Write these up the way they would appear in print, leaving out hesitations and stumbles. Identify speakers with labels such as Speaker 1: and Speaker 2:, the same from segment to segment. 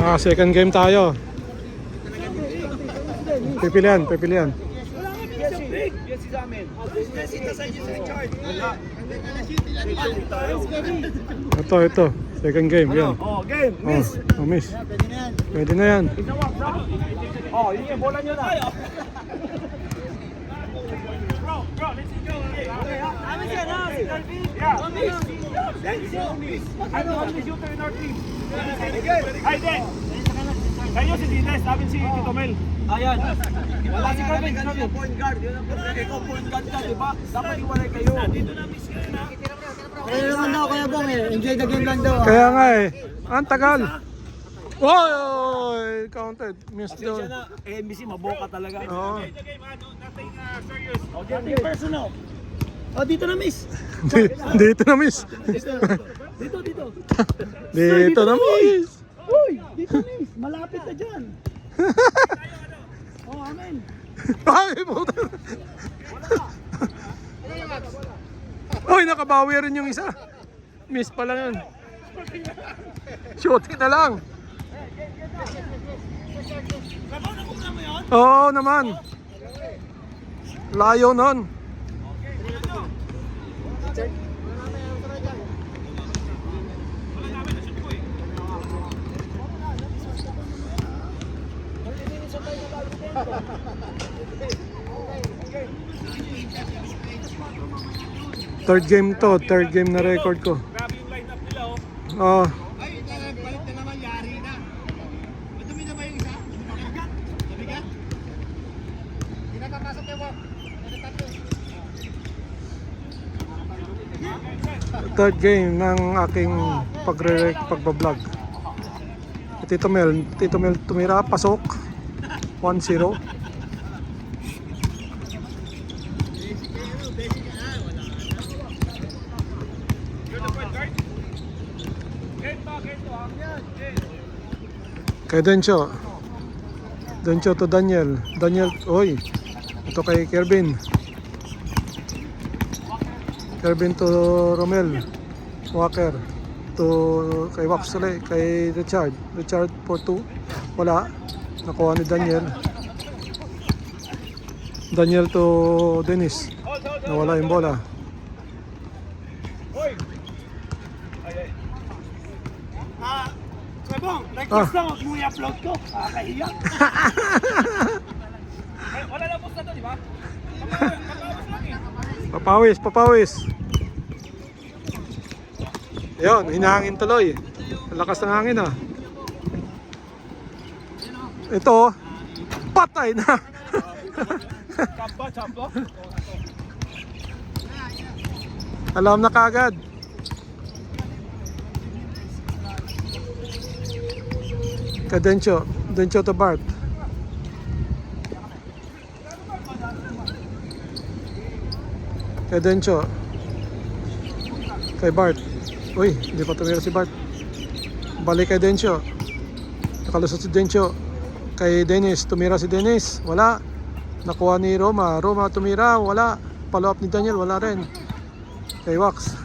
Speaker 1: Second game tayo. Pipilian. Ito. Second game, yan.
Speaker 2: Game, miss.
Speaker 1: Miss. Pwede na yan.
Speaker 2: Yun yung bola nyo na. Bro, let's go. Only shooter in our team. Ay, Den. Kayo si Dides, sabi si Tito Mel. Ayan. Wala si Carmen, point guard. Yun ang problema. Ikaw point guard ka, di ba? Dapat iwalay kayo. Dito na miss kayo na.
Speaker 3: Kaya naman daw, Kuya Bong enjoy the game lang daw.
Speaker 1: Kaya nga ang tagal. Oy, counted. Missed doon.
Speaker 2: Siya na, MBC, maboka talaga.
Speaker 1: Oo.
Speaker 2: Nothing serious. Nothing personal. Dito na miss.
Speaker 1: Dito na miss.
Speaker 2: Dito.
Speaker 1: Dito na miss.
Speaker 2: Uy, dito miss. Malapit na dyan. Amen.
Speaker 1: Ay, puta. Oy, nakabawi rin yung isa. Miss pa lang yun. Shooting na lang. Oo naman. Layo nun. Third game to, third game na record ko.
Speaker 2: Grabe yung lineup nila,
Speaker 1: Oh.
Speaker 3: Ay, balik na naman, yari na. Madumi na ba yung isa? Mabigat? Hindi na papasok yung walk.
Speaker 1: Third game ng aking pagbablog. Tito Mel tumira, pasok. 1-0. Kay Dencho to Daniel, oy, ito kay Kervin to Romel Walker, to kay Wax ulit, kay Richard for 2, wala, nakuha ni Daniel to Dennis, nawala yung bola.
Speaker 2: Request lang, huwag mo i-upload ko. Kakahiya. Wala na post na to, di ba? Papawas lang eh.
Speaker 1: Papawis. Ayun, hinahangin tuloy. Ang lakas ng hangin ah. Ito, patay na.
Speaker 2: Champa.
Speaker 1: Alam na kagad. Kay Dencho to Bart. Kay Dencho. Kay Bart. Uy, hindi pa tumira si Bart. Balik kay Dencho. Nakalusot si Dencho. Kay Dennis, tumira si Dennis. Wala. Nakuha ni Roma tumira. Wala. Follow up ni Daniel. Wala rin. Kay Wax.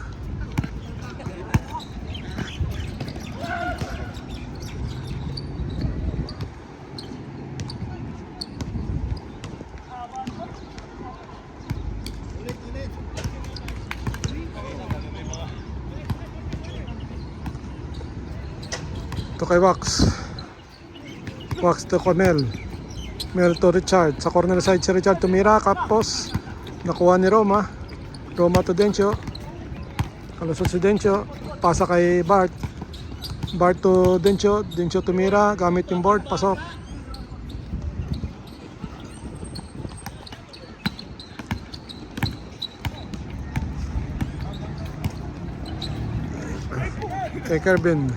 Speaker 1: Ito kay Wax to Mel to Richard, sa corner side si Richard tumira, kapos nakuha ni Roma to Dencho, kalusot si Dencho, pasa kay Bart to Dencho tumira, gamit yung board, pasok. Kay Kervin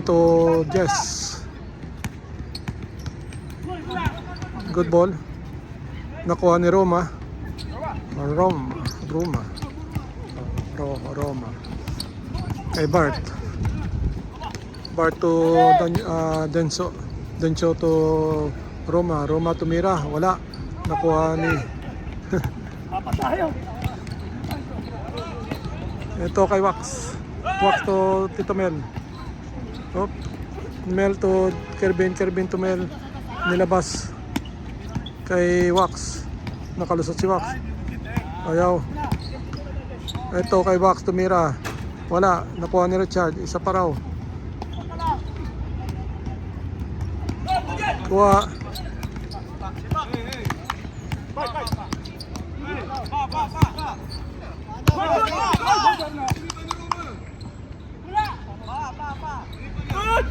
Speaker 1: to Jess. Good ball. Nakuha ni Roma. Kay Bart to Dencho to Roma tumira, wala. Nakuha ni
Speaker 2: Papatayo.
Speaker 1: ito kay Wax to Tito Mel. Op. Mel to Kerbin, Kerbin to Mel. Nilabas kay Wax. Nakalusot si Wax. Ayaw. Ito kay Wax tumira. Wala. Nakuha ni Richard. Isa pa raw. Kuha.
Speaker 2: Good!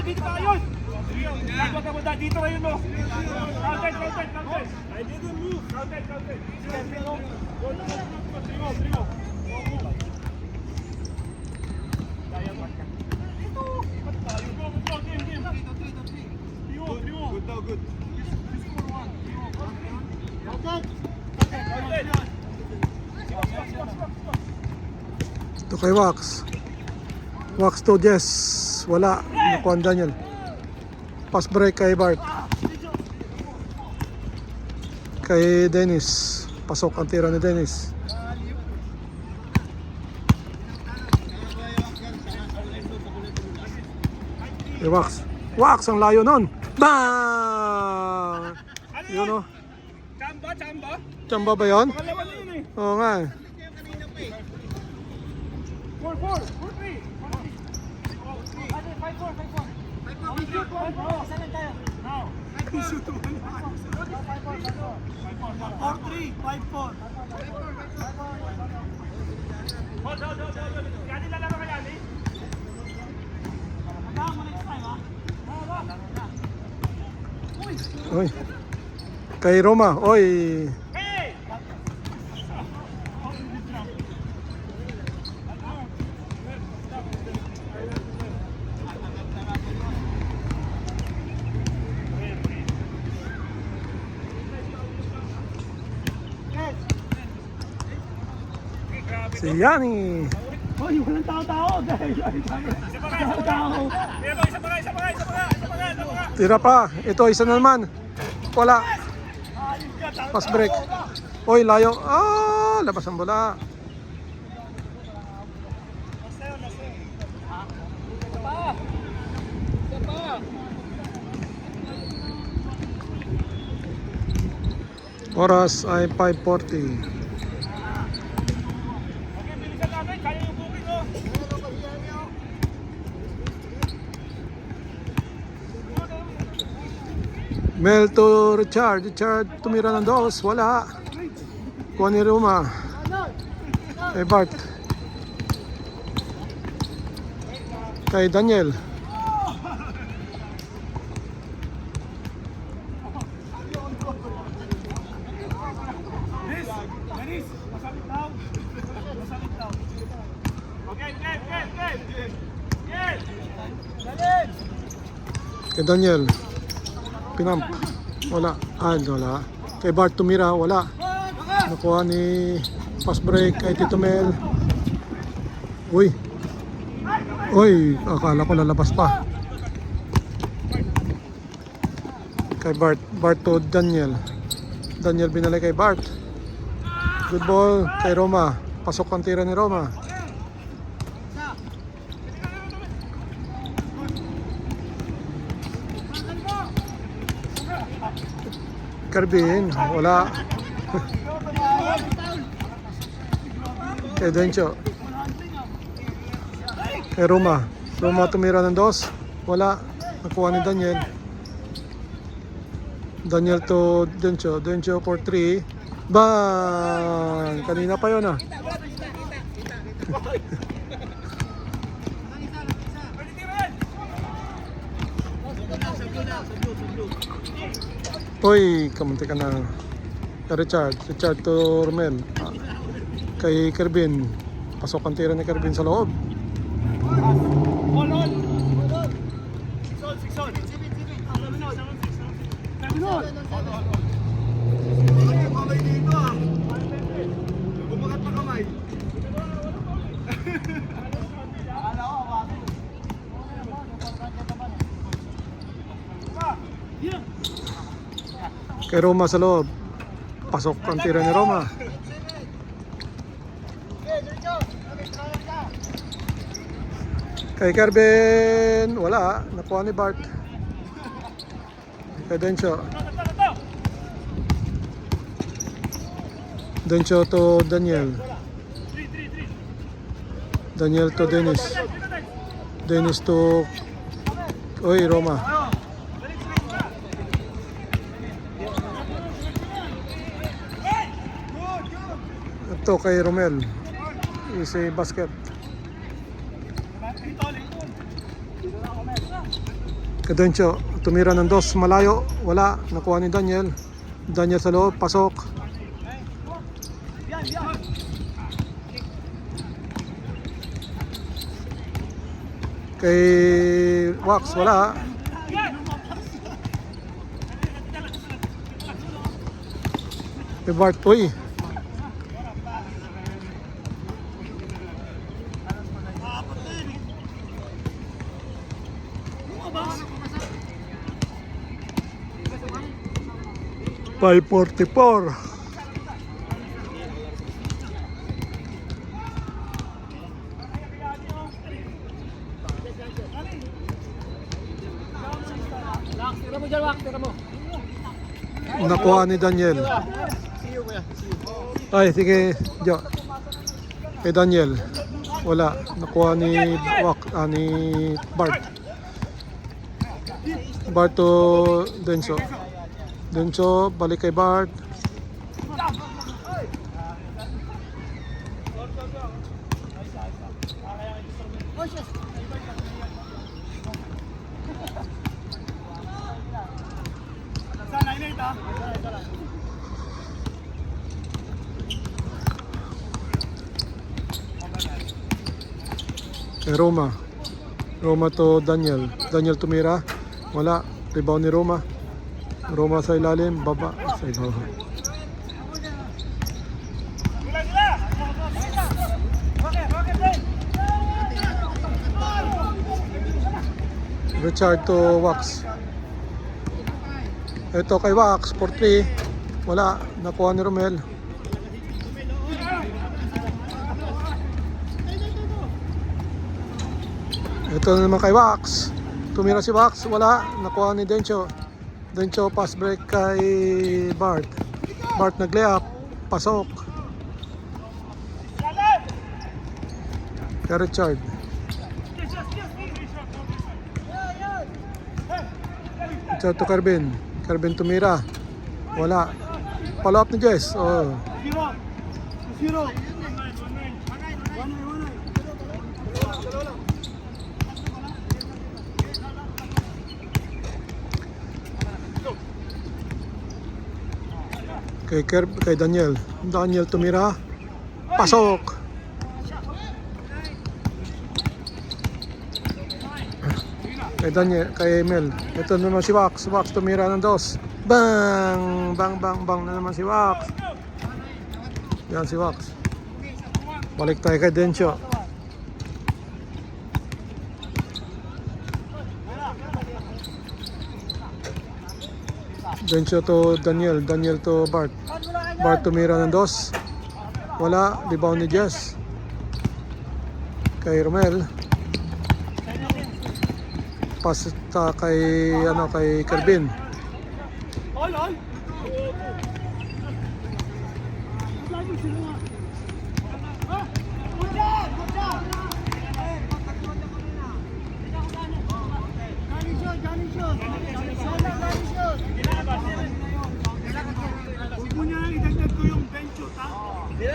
Speaker 2: Dito tayo! Huwag ka muna, dito kayo no! Counted! I didn't move! Counted! Trio! Daya ba ka? Dito! Ba't tayo? Go! Game! Trio! Good now, good. Counted!
Speaker 1: Ito kay Wax. Wax to Jess. Wala. Nakuha ni Daniel. Pass break kay Bart. Kay Dennis. Pasok ang tira ni Dennis. Kay Wax. Wax ang layo nun. Bang! Yun o.
Speaker 2: Chamba?
Speaker 1: Chamba ba yun?
Speaker 2: Pangalawa na yun eh!
Speaker 1: Oo nga eh.
Speaker 2: 4-3! Now! 4-3! 5-4! Hold! Yani lalaro ka yani? Tama mo next time ha?
Speaker 1: Oy. Kay Roma. Oy.
Speaker 2: Hey!
Speaker 1: Si Yani.
Speaker 3: Hoy, walang tao-tao, guys. Tao-tao.
Speaker 2: Isa pa!
Speaker 1: Tira pa. Ito isa na naman. Wala. Pass break. Oy, layo. Ah, labas ang bola. Oras ay 5:40.
Speaker 2: Okay, bilisan natin. Kaya yung booking oh.
Speaker 1: Mel to Richard. Richard tumira ng dos. Wala. Kuha ni Roma. Kay Bart. Kay Daniel.
Speaker 2: Dennis, masalit daw. Okay, game.
Speaker 1: Kay Daniel. Pinamp. Wala. Wala. Kay Bart tumira. Wala. Nakuha ni pass break kay Tito Mel. Uy. Akala ko lalabas pa. Kay Bart. Bart to Daniel. Daniel binalay kay Bart. Good ball kay Roma. Pasok ang tira ni Roma. Kerbin, wala. Kay Dencho. Kay Roma. Roma tumira ng dos. Wala. Nakuha ni Daniel. Daniel to Dencho. Dencho for 3. Bang! Kanina pa yun ah. Uy, kamunti ka na. Kay Richard to Romel. Kay Kerbin. Pasok ang tira ni Kerbin sa loob.
Speaker 2: Hold on. 6 on.
Speaker 3: Kamay dito ah. Bumagat na kamay.
Speaker 1: Kay Roma sa loob. Pasok ang tira ni Roma. Kay Kerben, wala. Nakuha ni Bart. Kay Dencho. Dencho to Daniel. Daniel to Dennis. Dennis to Roma. Ito kay Romel. Easy basket. Kay Dencho. Tumira ng dos. Malayo. Wala. Nakuha ni Daniel. Daniel sa loob. Pasok. Kay Wax, wala. Kay Bart, uy. $5.44. Nakuha ni Daniel. Ay, sige, Jo. Kay Daniel. Wala. Nakuha ni ni Bart. Bart to Denso. Denso, balik kay Bart. Kay Roma. Roma to Daniel. Daniel tumira. Wala. Rebound ni Roma. Roma sa ilalim. Baba. Sa ibabaw. Richard to Wax. Ito kay Wax. 4-3. Wala. Nakuha ni Romel. Ito naman kay Wax. Tumira si Wax. Wala. Nakuha ni Dencho. Dencho pass break kay Bart. Bart nag-layup. Pasok. Kay Richard. Richard to Carbin. Carbin tumira. Wala. Follow up ni Jess. Oh. Kay Daniel. Daniel tumira. Pasok. Kay Daniel, kay Mel. Ito naman si Wax. Wax tumira ng dos. Bang! Bang, bang, bang na naman si Wax. Yan si Wax. Balik tayo kay Dencho. Dencho to Daniel. Daniel to Bart. Bart tumira ng dos. Wala. Rebound ni Jess. Kay Romel. Pass kay kay Carbin.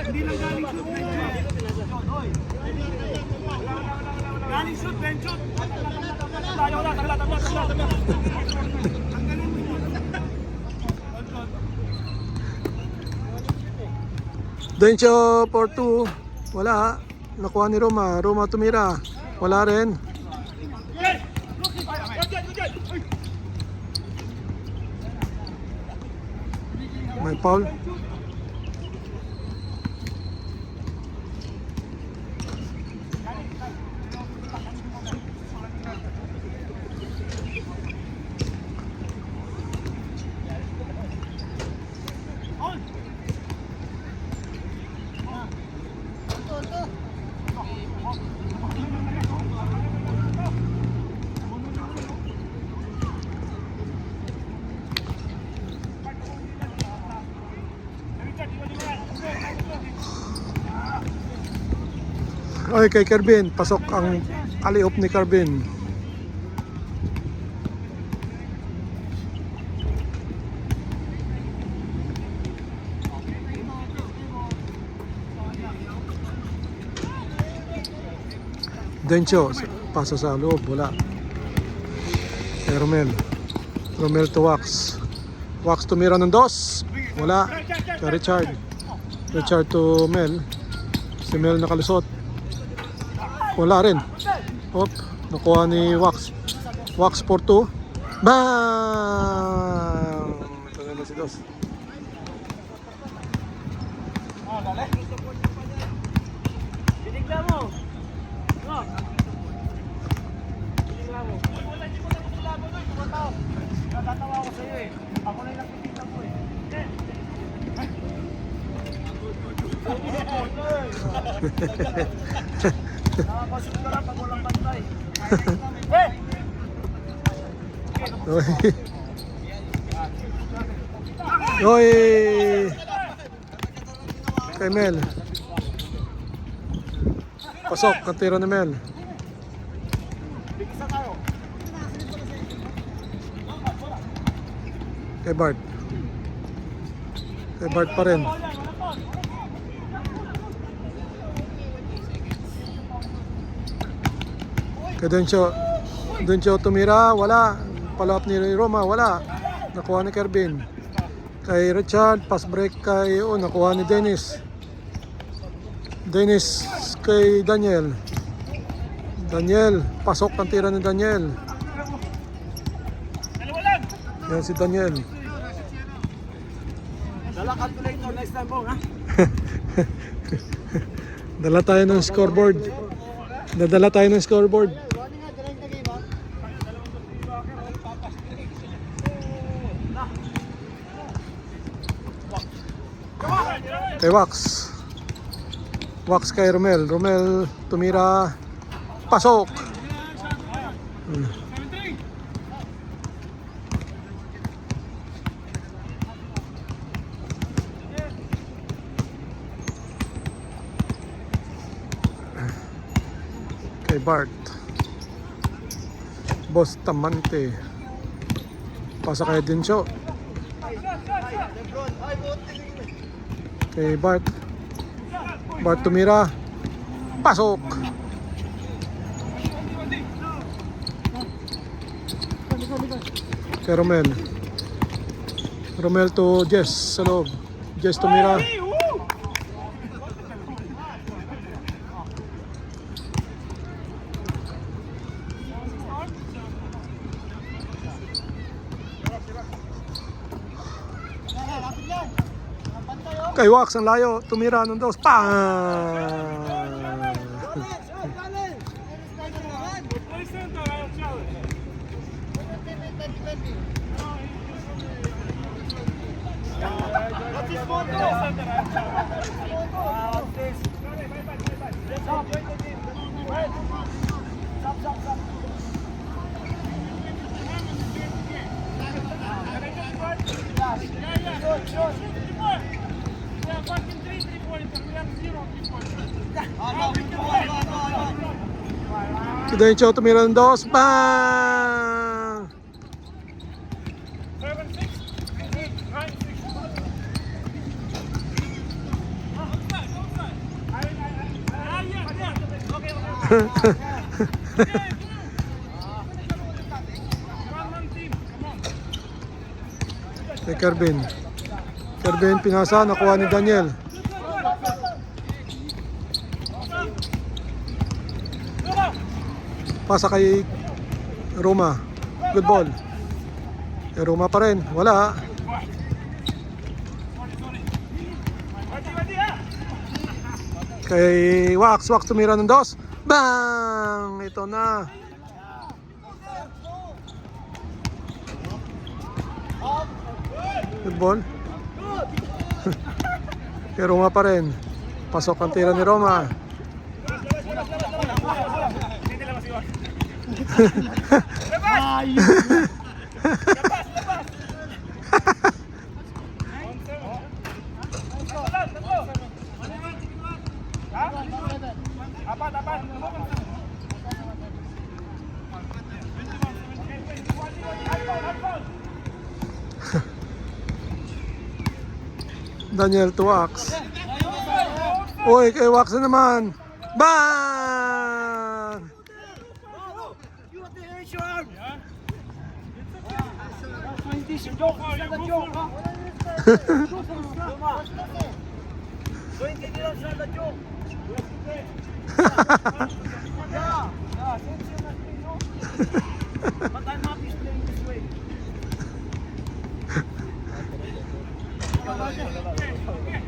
Speaker 2: Hindi lang galing shoot, galing shoot, bench shoot. Tayo na, tagla.
Speaker 1: Dencho 4-2. Wala. Nakuha ni Roma. Roma tumira. Wala rin. May foul. Ay, kay Kerbin. Pasok ang alley-oop ni Kerbin. Dencho, pasa sa loob, wala. Kay Romel. Romel to Wax. Wax tumira ng dos. Wala. Kay Richard. Richard to Mel. Si Mel nakalusot. Wala rin. Hop. Nakuha ni Wax. Wax for 2. Bang! Ito na si Dos.
Speaker 2: Binigla mo. No. Binigla mo. Wala, hindi mo na gusto laban mo. Tumataw. Natatawa ko sa'yo eh. Ako na yung nakikita mo eh. Nakakashoot ka lang pag walang bantay. Eh!
Speaker 1: Oy! Kay Mel. Pasok, ang tira ni Mel.
Speaker 2: Bigisa tayo.
Speaker 1: Kay Bart. Kay Bart pa rin. Kay Dencho. Dencho tumira, wala. Follow up ni Roma, wala. Nakuha ni Kerbin. Kay Richard, pass break kay nakuha ni Dennis. Dennis kay Daniel. Daniel, pasok ang tira ni Daniel. Yan si Daniel.
Speaker 2: Dala calculator next time po, ha?
Speaker 1: Dala tayo ng scoreboard. Dadala tayo ng scoreboard. Kay Wax. Wax kay Romel. Romel tumira. Pasok. Kay Bart. Bustamante. Pasa kay Dencho. Kay Bart. Bart tumira. Pasok. Kay Romel. Romel to Jess sa loob. Jess tumira. Kay Wax ang layo, tumira ng dos. Pang! Si Dencho tumira ng dos. Bang! Kay Kerbin. Kerbin pinasa, nakuha ni Daniel. Pasa kay Roma. Good ball. Kay Roma pa rin. Wala. Kay Wax. Wax tumira ng dos. Bang! Ito na. Good ball. Kay Roma pa rin. Pasok ang tira ni Roma.
Speaker 2: Apat.
Speaker 1: Daniel to Wax. Uy, kay Wax na naman. Bang!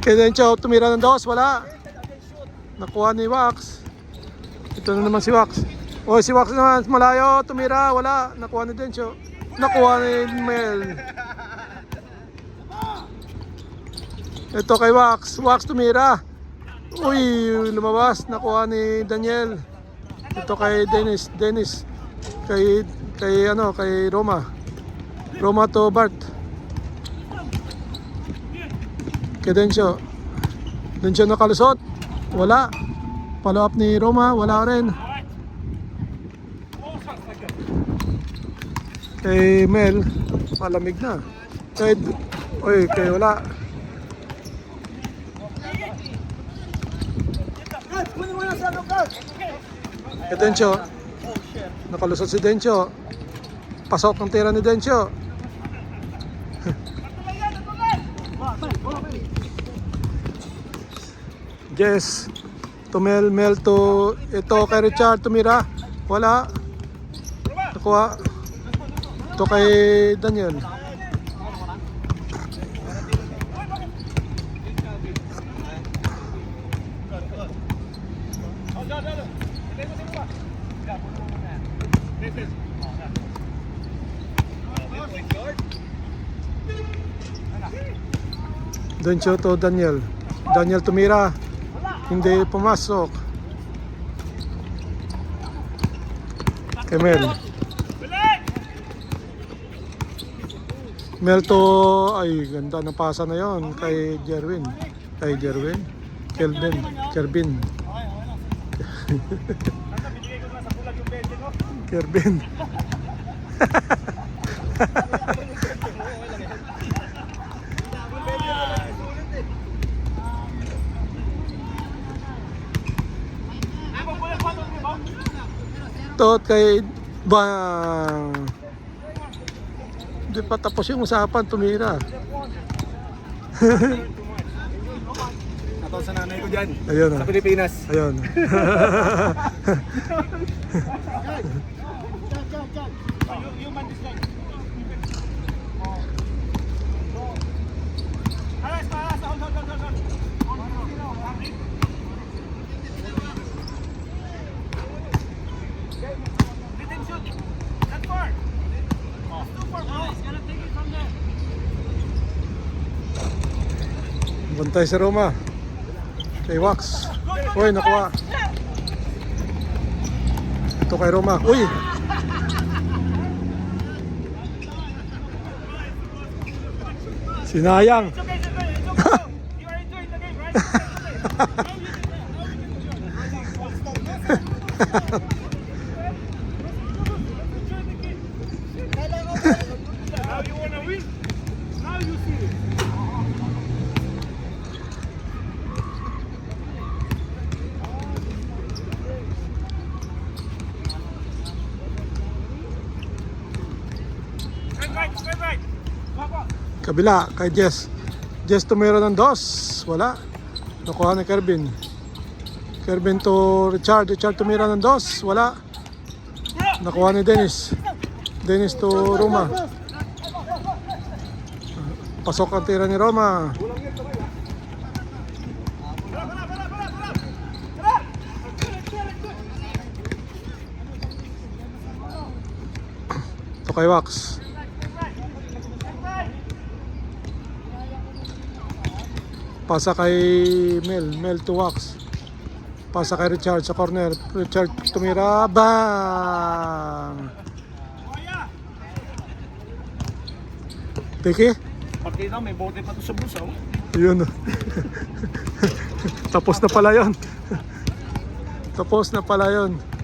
Speaker 1: Kay Dencho, tumira ng dos, wala. Nakuha ni Wax. Ito na naman si Wax. O, si Wax naman, malayo, tumira, wala. Nakuha ni Dencho. Nakuha ni Mel. Ito kay Wax. Wax tumira. Uy, lumabas. Nakuha ni Daniel. Ito kay Dennis. Kay Roma. Roma to Bart. Kay Dencho. Dencho nakalusot. Wala. Follow up ni Roma. Wala rin. Kay Mel. Malamig na. Kay wala. Kay Dencho. Nakalusot si Dencho. Pasok ng tira ni Dencho. Yes. To Mel to ito kay Richard tumira. Wala. Nakuha. Ito kay Daniel. Dencho to Daniel. Daniel tumira. Hindi pumasok. Kay Mel. Mel to, ay ganda ng pasa na yon kay Jerwin. Kerbin. Kerbin. Tot kay Bang. Hindi pa tapos yung usapan, tumira.
Speaker 2: Ito sa nanay ko dyan.
Speaker 1: Ayun
Speaker 2: Sa Pilipinas.
Speaker 1: Ayun. Bantay si Roma. Kay Wax. Uy, nakuha. Ito kay Roma. Uy! Sinayang.
Speaker 2: Now you wanna win? Now you see it. Right.
Speaker 1: Kabila, kay Jess. Jess tumira ng dos. Wala. Nakuha ni Kerbin. Kerbin to Richard. Richard tumira ng dos. Wala. Nakuha ni Dennis. Dennis to Roma. Pasok ang tira ni Roma. Ito kay Wax. Pasa kay Mel to Wax. Pasa kay Richard sa corner. Richard tumira. Bang! Teki?
Speaker 2: Pati na, may bote pa to sa busa.
Speaker 1: Yun. Tapos na pala yun. Tapos na pala yun.